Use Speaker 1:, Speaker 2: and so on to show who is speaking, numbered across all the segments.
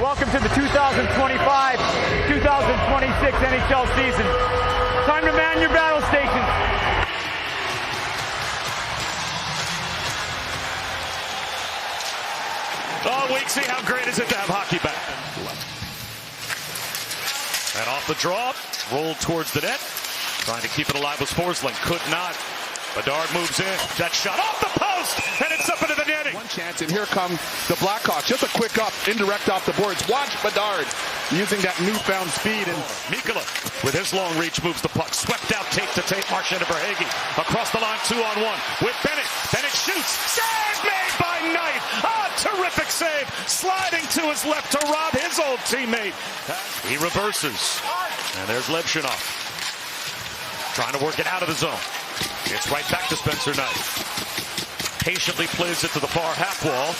Speaker 1: Welcome to the 2025-2026 NHL season. Time to man your battle stations.
Speaker 2: Oh, wait, see how great is it to have hockey back. And off the draw, rolled towards the net. Trying to keep it alive was Forsling. Could not. Bedard moves in. That shot off the post, and it's up into the netting.
Speaker 3: One chance, and here come the Blackhawks. Just a quick up, indirect off the boards. Watch Bedard using that newfound speed. And
Speaker 2: Mikkola, with his long reach, moves the puck. Swept out tape to tape. Marchand to Verhaeghe. Across the line, 2-on-1 with Bennett. Bennett shoots. Save made by Knight. Ah, terrific save. Sliding to his left to rob his old teammate. He reverses. And there's Levshinov. Trying to work it out of the zone. It's right back to Spencer Knight. Patiently plays it to the far half wall.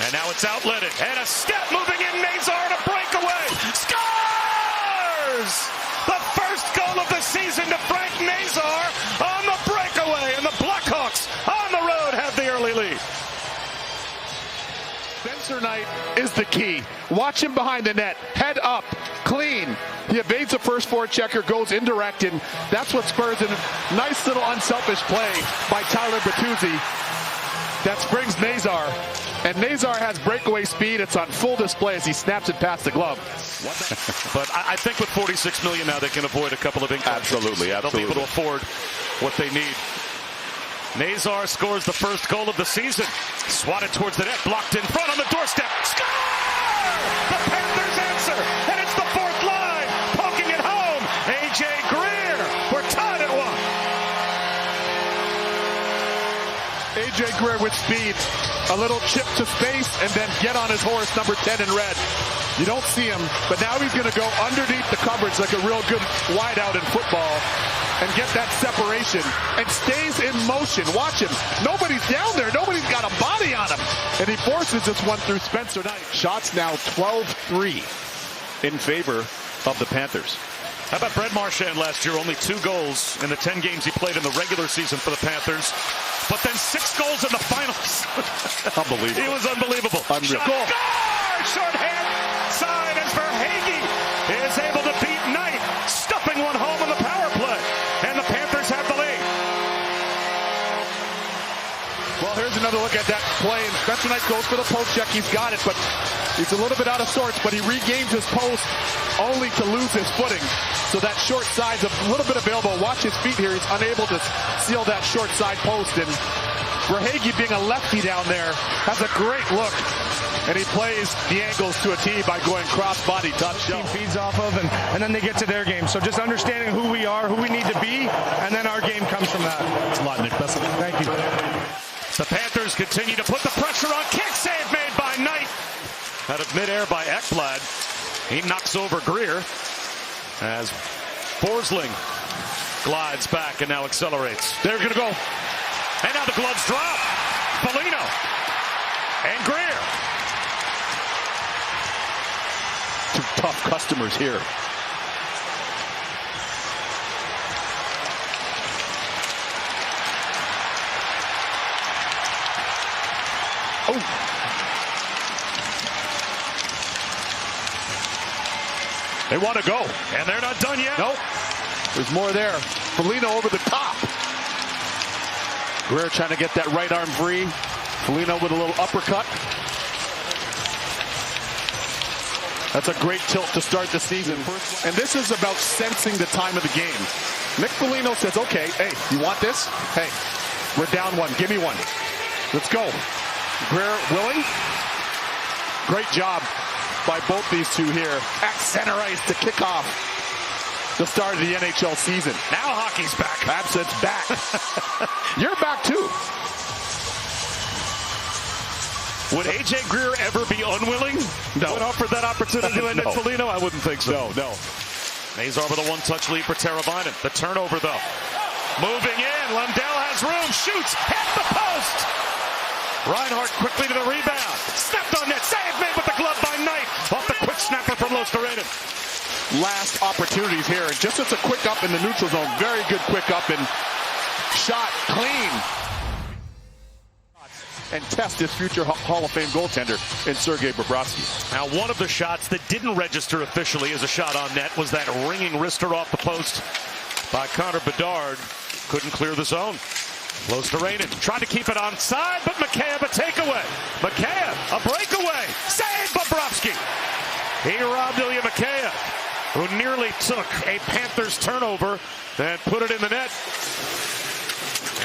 Speaker 2: And now it's outletted. And a step moving in. Nazar to breakaway. Scores! The first goal of the season to Frank Nazar on the breakaway. And the Blackhawks on the road have the early lead.
Speaker 3: Spencer Knight is the key. Watch him behind the net. Head up. Clean. He evades the first forechecker, goes indirect, and that's what spurs a nice little unselfish play by Tyler Bertuzzi that springs Nazar. And Nazar has breakaway speed. It's on full display as he snaps it past the glove.
Speaker 2: But I think with $46 million now, they can avoid a couple of incomes.
Speaker 3: Absolutely.
Speaker 2: They'll be able to afford what they need. Nazar scores the first goal of the season. Swatted towards the net, blocked in front on the doorstep. Score! The Panthers answer, and it's the fourth line. Poking it home, A.J. Greer. We're tied at 1.
Speaker 3: A.J. Greer with speed. A little chip to space, and then get on his horse, number 10 in red. You don't see him, but now he's going to go underneath the coverage like a real good wideout in football and get that separation and stays in motion. Watch him. Nobody's down there. Nobody's got a body on him. And he forces this one through Spencer Knight. Shots now 12-3 in favor of the Panthers.
Speaker 2: How about Brad Marchand last year? Only 2 goals in the 10 games he played in the regular season for the Panthers. But then 6 goals in the finals.
Speaker 3: Unbelievable.
Speaker 2: He was unbelievable.
Speaker 3: Unreal.
Speaker 2: Goal. Shorthand side as Verhaeghe is able to beat Knight, stuffing one home on the power play. And the Panthers have the lead.
Speaker 3: Well, here's another look at that play. And Spencer Knight goes for the post check. He's got it, but he's a little bit out of sorts. But he regains his post only to lose his footing. So that short side's a little bit available. Watch his feet here. He's unable to seal that short side post. And Verhaeghe, being a lefty down there, has a great look. And he plays the angles to a tee by going cross-body touch.
Speaker 4: Team feeds off of, and then they get to their game. So just understanding who we are, who we need to be, and then our game comes from that.
Speaker 3: That's a lot, Nick.
Speaker 4: Thank you.
Speaker 2: The Panthers continue to put the pressure on. Kick save made by Knight. Out of midair by Ekblad. He knocks over Greer as Forsling glides back and now accelerates.
Speaker 3: They're going to go.
Speaker 2: And now the gloves drop. Foligno and Greer.
Speaker 3: Two tough customers here. Oh. They want to go.
Speaker 2: And they're not done yet.
Speaker 3: Nope. There's more there. Foligno over the top. Greer trying to get that right arm free. Foligno with a little uppercut. That's a great tilt to start the season. And this is about sensing the time of the game. Nick Foligno says, okay, hey, you want this? Hey, we're down 1. Give me 1. Let's go. Greer willing. Great job by both these two here at center ice to kick off the start of the NHL season.
Speaker 2: Now hockey's back.
Speaker 3: Absint's back. You're back too.
Speaker 2: Would A.J. Greer ever be unwilling?
Speaker 3: No.
Speaker 2: When offered that opportunity to Nick Foligno? I wouldn't think so.
Speaker 3: No.
Speaker 2: Nazar with a 1-touch lead for Teravainen. The turnover, though. Moving in. Lundell has room. Shoots. Hit the post. Reinhart quickly to the rebound. Stepped on net. Save made with the glove by Knight. Off the quick snapper from Losterainen.
Speaker 3: Last opportunities here. And just as a quick up in the neutral zone. Very good quick up and shot clean. and test his future Hall of Fame goaltender in Sergei Bobrovsky.
Speaker 2: Now, one of the shots that didn't register officially as a shot on net was that ringing wrister off the post by Connor Bedard. Couldn't clear the zone. Close to Rainen. Tried to keep it onside, but Mikheyev a takeaway. Mikheyev, a breakaway. Save Bobrovsky. He robbed Ilya Mikheyev, who nearly took a Panthers turnover and put it in the net.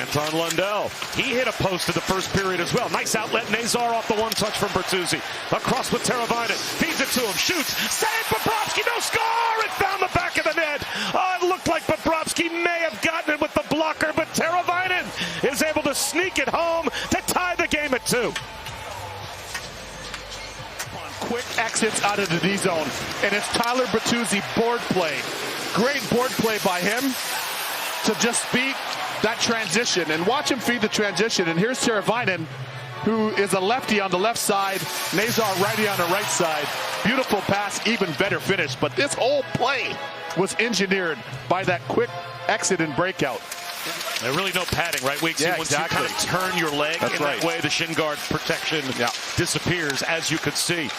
Speaker 2: Anton Lundell, he hit a post in the first period as well. Nice outlet. Nazar off the one touch from Bertuzzi. Across with Teravainen. Feeds it to him. Shoots. Save Bobrovsky. No score. It found the back of the net. Oh, it looked like Bobrovsky may have gotten it with the blocker, but Teravainen is able to sneak it home to tie the game at 2.
Speaker 3: Quick exits out of the D zone, and it's Tyler Bertuzzi board play. Great board play by him to just beat that transition and watch him feed the transition. And here's Teravainen, who is a lefty on the left side, Nazar righty on the right side. Beautiful pass, even better finish. But this whole play was engineered by that quick exit and breakout.
Speaker 2: There's really no padding, right, Weeks?
Speaker 3: Yeah,
Speaker 2: Once
Speaker 3: exactly.
Speaker 2: you kind of turn your leg
Speaker 3: That's
Speaker 2: in
Speaker 3: right.
Speaker 2: that way, the shin guard protection disappears, as you could see.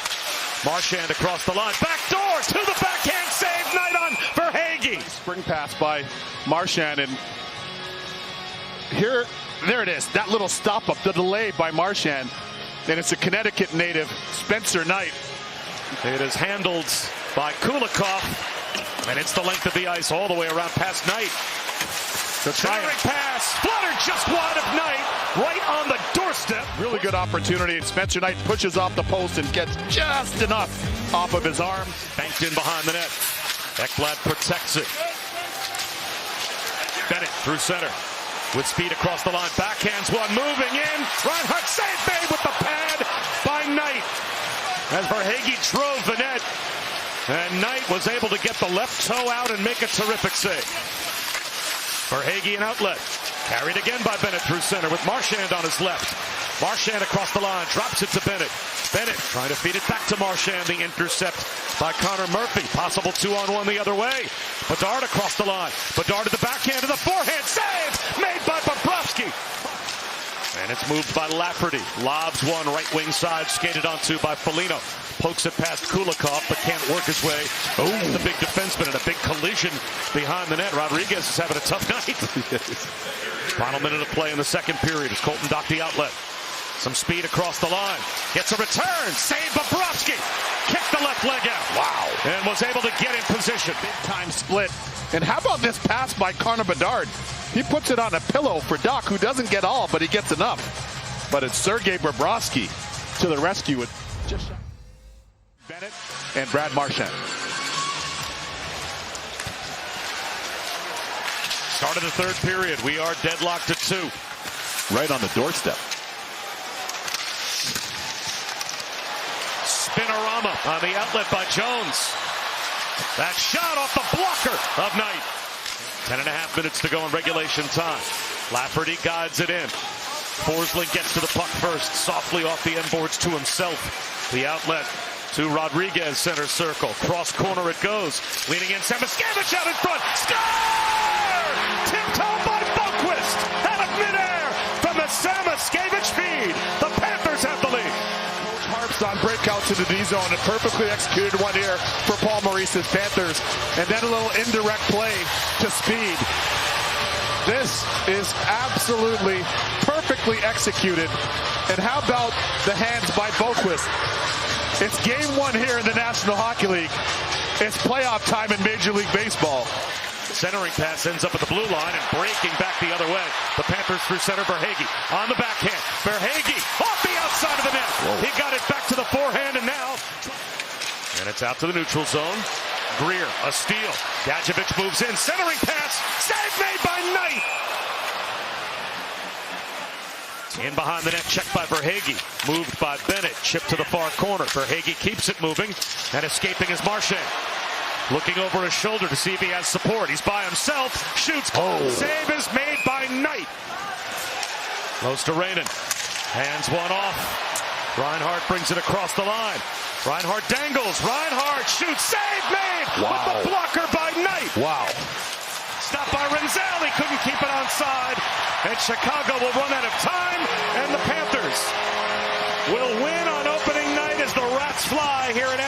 Speaker 2: Marchand across the line. Back door to the backhand save. Night on Verhaeghe.
Speaker 3: Spring pass by Marchand, and there it is. That little stop up, the delay by Marchand, and it's a Connecticut native, Spencer Knight.
Speaker 2: It is handled by Kulikov, and it's the length of the ice all the way around past Knight. The centering pass, fluttered just wide of Knight, right on the doorstep.
Speaker 3: Really good opportunity, and Spencer Knight pushes off the post and gets just enough off of his arm.
Speaker 2: Banked in behind the net. Ekblad protects it. Bennett through center. With speed across the line. Backhands one, moving in. Reinhart save made with the pad by Knight. As Verhaeghe drove the net. And Knight was able to get the left toe out and make a terrific save. Verhaeghe an outlet. Carried again by Bennett through center with Marchand on his left. Marchand across the line. Drops it to Bennett. Bennett trying to feed it back to Marchand. The intercept by Connor Murphy. Possible 2-on-1 the other way. Bedard across the line. Bedard to the backhand to the forehand. Save made by Bobrovsky. And it's moved by Lafferty. Lobs one right wing side. Skated onto by Foligno. Pokes it past Kulikov, but can't work his way. Oh, the big defenseman and a big collision behind the net. Rodriguez is having a tough night. Final minute of play in the second period as Colton docked the outlet. Some speed across the line. Gets a return. Save Bobrovsky. Kicked the left leg out. Wow. And was able to get in position.
Speaker 3: Big time split. And how about this pass by Connor Bedard? He puts it on a pillow for Doc, who doesn't get all, but he gets enough. But it's Sergei Bobrovsky to the rescue with just Bennett and Brad Marchand.
Speaker 2: Start of the third period. We are deadlocked at 2.
Speaker 3: Right on the doorstep.
Speaker 2: Spinorama on the outlet by Jones. That shot off the blocker of Knight. 10.5 minutes to go in regulation time. Lafferty guides it in. Forsling gets to the puck first. Softly off the end boards to himself. The outlet to Rodriguez, center circle. Cross corner it goes. Leaning in, Samoskevich out in front. Score! Tipped home by Boqvist. Out of midair from the Samoskevich feed. The Panthers have the lead.
Speaker 3: Harps on breakouts in the D zone. A perfectly executed one here for Paul Maurice's Panthers. And then a little indirect play to speed. This is absolutely perfectly executed. And how about the hands by Boqvist? It's game 1 here in the National Hockey League. It's playoff time in Major League Baseball.
Speaker 2: Centering pass ends up at the blue line and breaking back the other way. The Panthers through center. Verhaeghe on the backhand. Verhaeghe off the outside of the net. Whoa. He got it back to the forehand and now. And it's out to the neutral zone. Greer, a steal. Gadjevich moves in. Centering pass. Save made by Knight. In behind the net, checked by Verhaeghe. Moved by Bennett. Chipped to the far corner. Verhaeghe keeps it moving. And escaping is Marchand. Looking over his shoulder to see if he has support. He's by himself. Shoots. Oh. Save is made by Knight. Close to Rainen. Hands one off. Reinhart brings it across the line. Reinhart dangles. Reinhart shoots. Save made. Wow. With the blocker by Knight.
Speaker 3: Wow.
Speaker 2: Stop by Renzel. He couldn't keep it onside. And Chicago will run out of time. And the Panthers will win on opening night as the Rats fly here at